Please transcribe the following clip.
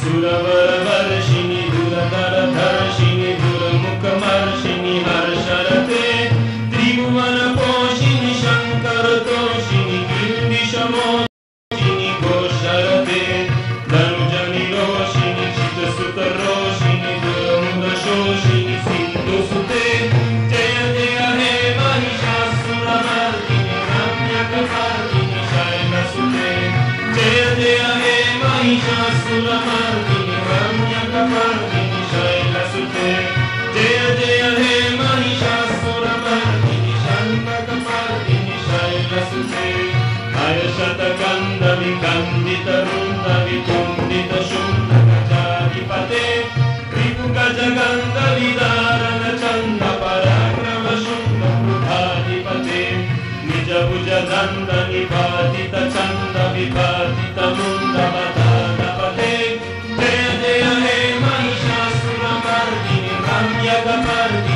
सुरवरवर्षिणि दुरधरधर्षिणि दुर्मुखमर्षिणि हर्षरते त्रिभुवनपोषिणि शङ्करतोषिणि गिरिशमोषिणि घोषरते धनुजनिरोषिणि चितसुतरोषिणि दुर्मुदशोषिणि सिन्धुसुते जय जय हे महिषासुरमर्दिनि रम्यकपर्दिनि शैलसुते जय जय हे महिषासुरमर्दिनि रम्यकपर्दिनि शैलसुते जय जय हे महिषासुरमर्दिनि शण्डकपर्दिनि शैलसुते हर्षतकन्दविकन्दितरुन्दविकुण्डितशुण्डगजाधिपते रिपुगजगन्दविदारणचण्डपराक्रमशुण्डवृद्धाधिपते निजभुजदण्डनिपातितचण्डविपातितमुण्डमदानपते जय जय हे महिषासुरमर्दिनि रम्यकपर्दिनि